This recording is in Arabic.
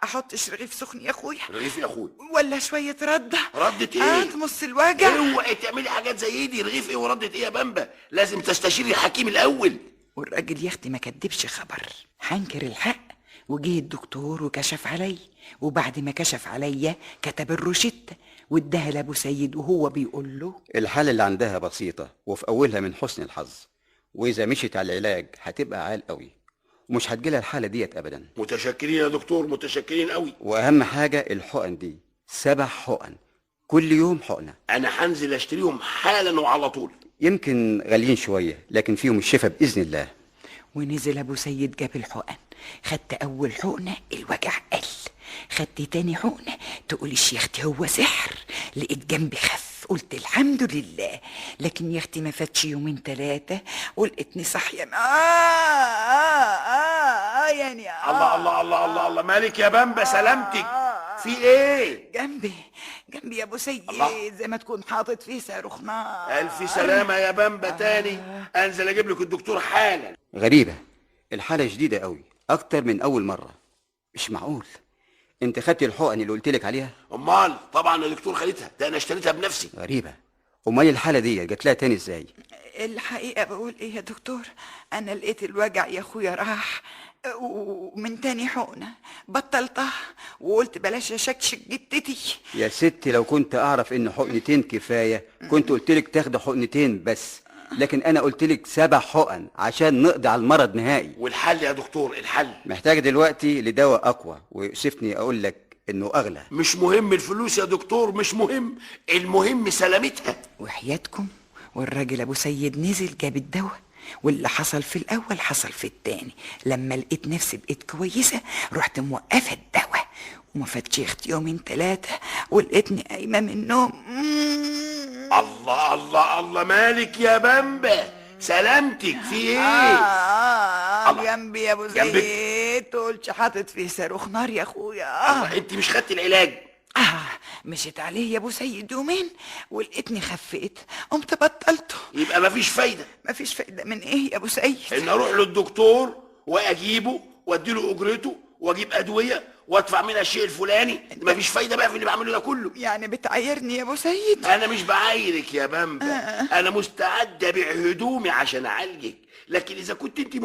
احطش رغيف سخن يا اخويا؟ رغيف يا اخويا ولا شويه رده؟ ردة ايه؟ تمص الوجع. اوعي تعملي حاجات زي دي. رغيف ايه وردة ايه يا بامبا؟ لازم تستشيري الحكيم الاول. والراجل يا اختي ما كدبش خبر، هنكر الحق. وجه الدكتور وكشف علي، وبعد ما كشف عليا كتب الروشته واداها لابو سيد وهو بيقول له الحالة اللي عندها بسيطة وفي أولها من حسن الحظ، وإذا مشيت على العلاج هتبقى عال قوي ومش هتجيلها الحالة ديت أبدا. متشكرين يا دكتور، متشكرين قوي. وأهم حاجة الحقن دي 7 حقن كل يوم حقنة. أنا هنزل أشتريهم حالا وعلى طول. يمكن غاليين شوية لكن فيهم الشفاء بإذن الله. ونزل ابو سيد جاب الحقن. خدت اول حقنه الوجع قل، خدت تاني حقنه تقوليش يا اختي هو سحر، لقيت جنبي خف، قلت الحمد لله. لكن يا اختي ما فاتش يومين 3 ولقيتني صاحيه يعني الله الله الله الله الله، مالك يا بامبا؟ سلامتك، في ايه؟ جنبي يا ابو سيد الله. زي ما تكون حاطط فيه صاروخ نار. الف سلامه يا بامبا. تاني انزل اجيب لك الدكتور حالا. غريبة، الحالة جديدة قوي أكتر من أول مرة. مش معقول. أنت خدت الحقن اللي قلتلك عليها؟ امال طبعا يا دكتور خدتها، ده انا اشتريتها بنفسي. غريبة. أمال الحالة دي جات لها تاني إزاي؟ الحقيقة بقول ايه يا دكتور، انا لقيت الوجع يا اخويا راح، ومن تاني حقنة بطلتها وقلت بلاش اشكشك جدتي. يا ستي لو كنت أعرف إن حقنتين كفاية كنت قلتلك تاخد حقنتين بس، لكن أنا قلتلك 7 حقن عشان نقضي على المرض نهائي. والحل يا دكتور؟ الحل محتاج دلوقتي لدواء أقوى، ويؤسفني أقول لك إنه أغلى. مش مهم الفلوس يا دكتور، مش مهم، المهم سلامتها. وحياتكم والراجل ابو سيد نزل جاب الدواء، واللي حصل في الاول حصل في التاني. لما لقيت نفسي بقيت كويسه رحت موقفه الدواء، وما فاتش اختي يومين 3 ولقيتني قايمه من النوم. الله الله الله، مالك يا بامبا؟ سلامتك، في ايه؟ الله. جنبي يا ابو جنبك؟ سيد تقولش حاطط فيه صاروخ نار يا اخويا. الله، انت مش خدت العلاج؟ مشيت عليه يا ابو سيد يومين ولقيتني خفيت، قمت بطلته. يبقى مفيش فايده. مفيش فايده من ايه يا ابو سيد؟ ان اروح للدكتور واجيبه واديله اجرته واجيب ادويه وادفع منها الشيء الفلاني، مفيش فايده بقى في اللي بعمله ده كله. يعني بتعايرني يا ابو سيد؟ انا مش بعايرك يا بامبا، انا مستعد ابيع هدومي عشان اعالجك، لكن اذا كنت انت